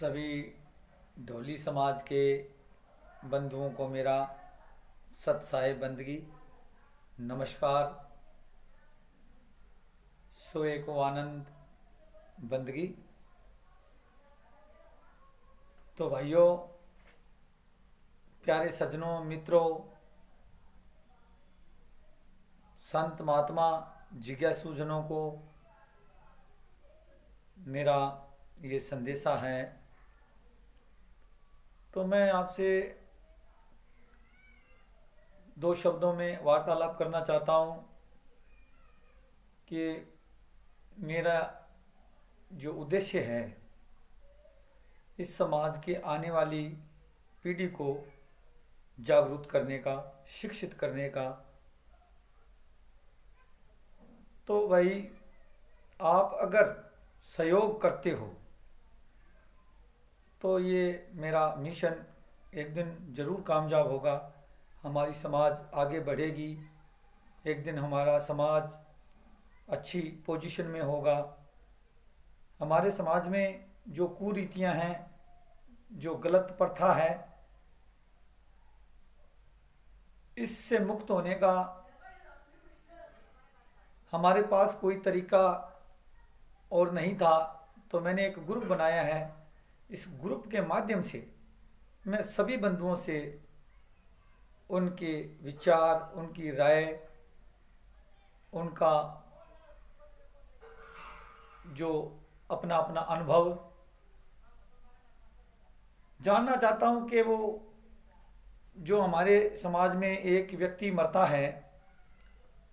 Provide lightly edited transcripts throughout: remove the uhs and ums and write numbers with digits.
सभी ढोली समाज के बंधुओं को मेरा सत साहेब बंदगी नमस्कार। सोए को आनंद बंदगी। तो भाइयों, प्यारे सज्जनों, मित्रों, संत महात्मा जिज्ञासु जनों को मेरा ये संदेशा है। तो मैं आपसे दो शब्दों में वार्तालाप करना चाहता हूँ कि मेरा जो उद्देश्य है इस समाज के आने वाली पीढ़ी को जागरूक करने का, शिक्षित करने का। तो भाई, आप अगर सहयोग करते हो तो ये मेरा मिशन एक दिन ज़रूर कामयाब होगा। हमारी समाज आगे बढ़ेगी, एक दिन हमारा समाज अच्छी पोजीशन में होगा। हमारे समाज में जो कुरीतियां हैं, जो गलत प्रथा है, इससे मुक्त होने का हमारे पास कोई तरीका और नहीं था। तो मैंने एक ग्रुप बनाया है। इस ग्रुप के माध्यम से मैं सभी बंधुओं से उनके विचार, उनकी राय, उनका जो अपना अपना अनुभव जानना चाहता हूं कि वो जो हमारे समाज में एक व्यक्ति मरता है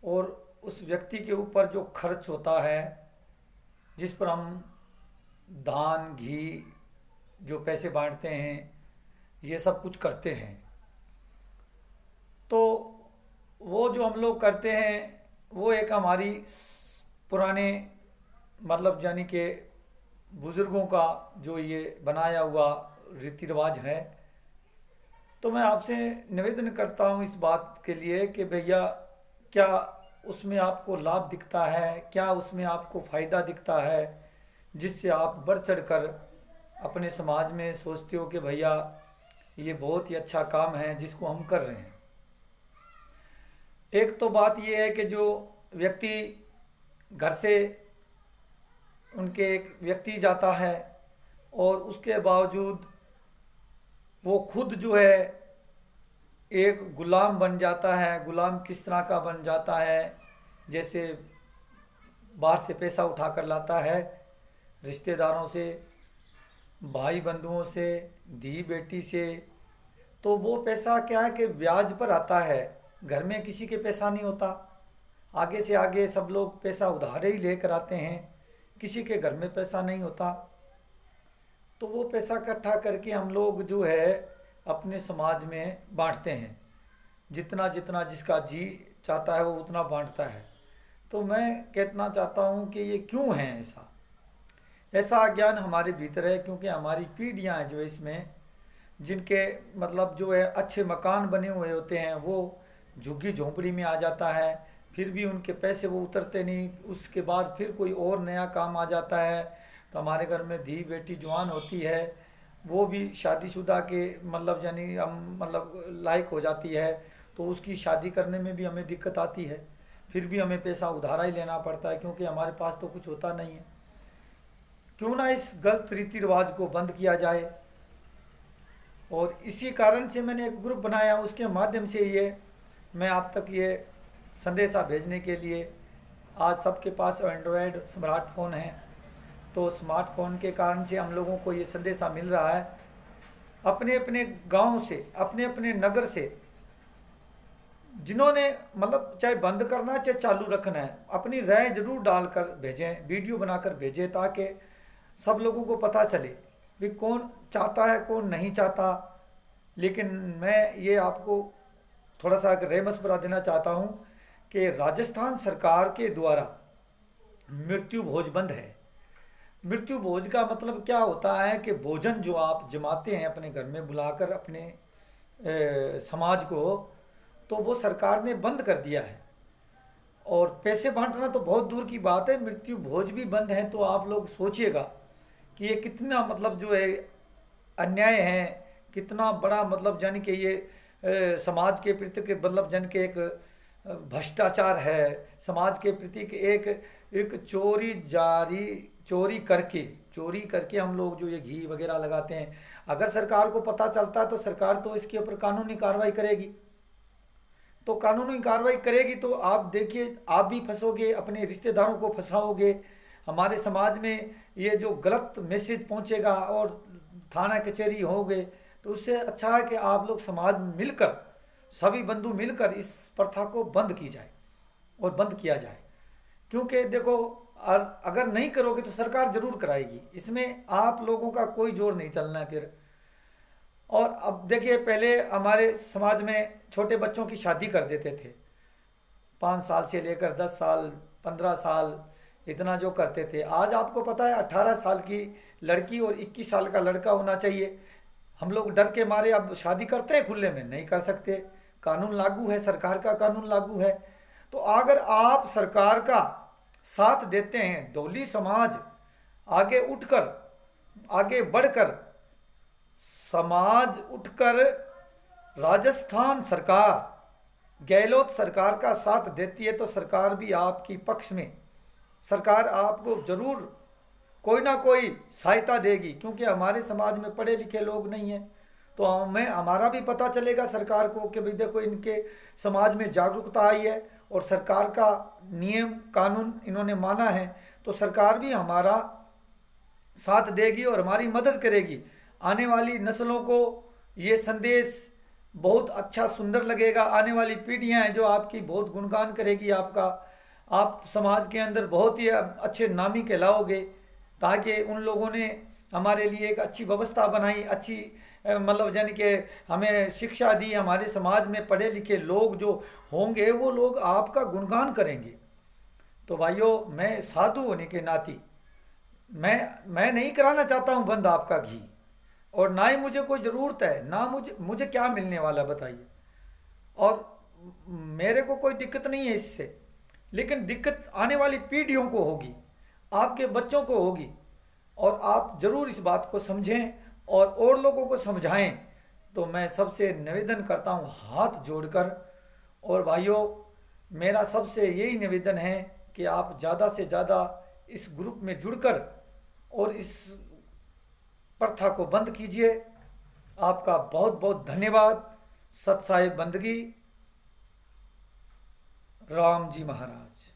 और उस व्यक्ति के ऊपर जो खर्च होता है, जिस पर हम दान, घी, जो पैसे बांटते हैं, ये सब कुछ करते हैं। तो वो जो हम लोग करते हैं वो एक हमारी पुराने मतलब यानी कि बुज़ुर्गों का जो ये बनाया हुआ रीति रिवाज है। तो मैं आपसे निवेदन करता हूँ इस बात के लिए कि भैया, क्या उसमें आपको लाभ दिखता है, क्या उसमें आपको फ़ायदा दिखता है, जिससे आप बढ़ चढ़ कर अपने समाज में सोचते हो कि भैया ये बहुत ही अच्छा काम है जिसको हम कर रहे हैं। एक तो बात ये है कि जो व्यक्ति घर से उनके एक व्यक्ति जाता है और उसके बावजूद वो खुद जो है एक गुलाम बन जाता है। गुलाम किस तरह का बन जाता है? जैसे बाहर से पैसा उठा कर लाता है, रिश्तेदारों से, भाई बंधुओं से, धी बेटी से। तो वो पैसा क्या है कि ब्याज पर आता है। घर में किसी के पैसा नहीं होता, आगे से आगे सब लोग पैसा उधार ही लेकर आते हैं, किसी के घर में पैसा नहीं होता। तो वो पैसा इकट्ठा करके हम लोग जो है अपने समाज में बांटते हैं। जितना जितना जिसका जी चाहता है वो उतना बांटता है। तो मैं कहना चाहता हूँ कि ये क्यों है ऐसा ज्ञान हमारे भीतर है, क्योंकि हमारी पीढ़ियाँ हैं जो इसमें, जिनके मतलब जो है अच्छे मकान बने हुए होते हैं, वो झुग्गी झोंपड़ी में आ जाता है। फिर भी उनके पैसे वो उतरते नहीं। उसके बाद फिर कोई और नया काम आ जाता है। तो हमारे घर में धी बेटी जवान होती है, वो भी शादीशुदा के मतलब यानी हम मतलब लायक हो जाती है, तो उसकी शादी करने में भी हमें दिक्कत आती है। फिर भी हमें पैसा उधारा ही लेना पड़ता है, क्योंकि हमारे पास तो कुछ होता नहीं है। क्यों ना इस गलत रीति रिवाज को बंद किया जाए। और इसी कारण से मैंने एक ग्रुप बनाया। उसके माध्यम से ये मैं आप तक ये संदेशा भेजने के लिए, आज सबके पास एंड्रॉयड स्मार्टफोन है, तो स्मार्टफोन के कारण से हम लोगों को ये संदेशा मिल रहा है। अपने अपने गांव से, अपने अपने नगर से, जिन्होंने मतलब चाहे बंद करना है चाहे चालू रखना है, अपनी राय जरूर डालकर भेजें, वीडियो बनाकर भेजें, ताकि सब लोगों को पता चले भी कौन चाहता है कौन नहीं चाहता। लेकिन मैं ये आपको थोड़ा सा राय मशवरा देना चाहता हूँ कि राजस्थान सरकार के द्वारा मृत्यु भोज बंद है। मृत्यु भोज का मतलब क्या होता है कि भोजन जो आप जमाते हैं अपने घर में बुलाकर अपने समाज को, तो वो सरकार ने बंद कर दिया है। और पैसे बांटना तो बहुत दूर की बात है, मृत्यु भोज भी बंद है। तो आप लोग सोचिएगा कि ये कितना मतलब जो है अन्याय है, कितना बड़ा मतलब जन के ये समाज के प्रति के मतलब जन के एक भ्रष्टाचार है, समाज के प्रति के एक चोरी करके हम लोग जो ये घी वगैरह लगाते हैं, अगर सरकार को पता चलता है तो सरकार तो इसके ऊपर कानूनी कार्रवाई करेगी। तो कानूनी कार्रवाई करेगी तो आप देखिए, आप भी फंसोगे, अपने रिश्तेदारों को फंसाओगे, हमारे समाज में ये जो गलत मैसेज पहुंचेगा और थाना कचहरी होगे। तो उससे अच्छा है कि आप लोग समाज में मिलकर, सभी बंधु मिलकर इस प्रथा को बंद की जाए और बंद किया जाए। क्योंकि देखो, अगर नहीं करोगे तो सरकार जरूर कराएगी, इसमें आप लोगों का कोई जोर नहीं चलना है फिर। और अब देखिए, पहले हमारे समाज में छोटे बच्चों की शादी कर देते थे, 5 साल से लेकर 10 साल 15 साल इतना जो करते थे। आज आपको पता है 18 साल की लड़की और 21 साल का लड़का होना चाहिए। हम लोग डर के मारे अब शादी करते हैं खुले में, नहीं कर सकते, कानून लागू है, सरकार का कानून लागू है। तो अगर आप सरकार का साथ देते हैं, डोली समाज आगे उठकर, आगे बढ़कर, समाज उठकर राजस्थान सरकार, गहलोत सरकार का साथ देती है, तो सरकार भी आपकी पक्ष में, सरकार आपको जरूर कोई ना कोई सहायता देगी। क्योंकि हमारे समाज में पढ़े लिखे लोग नहीं हैं, तो हमें हमारा भी पता चलेगा सरकार को कि भाई देखो, इनके समाज में जागरूकता आई है और सरकार का नियम कानून इन्होंने माना है, तो सरकार भी हमारा साथ देगी और हमारी मदद करेगी। आने वाली नस्लों को ये संदेश बहुत अच्छा सुंदर लगेगा। आने वाली पीढ़ियां हैं जो आपकी बहुत गुणगान करेगी आपका, आप समाज के अंदर बहुत ही अच्छे नामी कहलाओगे, ताकि उन लोगों ने हमारे लिए एक अच्छी व्यवस्था बनाई, अच्छी मतलब यानी कि हमें शिक्षा दी। हमारे समाज में पढ़े लिखे लोग जो होंगे वो लोग आपका गुणगान करेंगे। तो भाइयों, मैं साधु होने के नाते मैं नहीं कराना चाहता हूँ बंद आपका घी, और ना ही मुझे कोई ज़रूरत है, ना मुझे क्या मिलने वाला बताइए, और मेरे को कोई दिक्कत नहीं है इससे। लेकिन दिक्कत आने वाली पीढ़ियों को होगी, आपके बच्चों को होगी, और आप जरूर इस बात को समझें और लोगों को समझाएं। तो मैं सबसे निवेदन करता हूं हाथ जोड़कर। और भाइयों, मेरा सबसे यही निवेदन है कि आप ज़्यादा से ज़्यादा इस ग्रुप में जुड़कर और इस प्रथा को बंद कीजिए। आपका बहुत बहुत धन्यवाद। सत साहिब बंदगी, राम जी महाराज।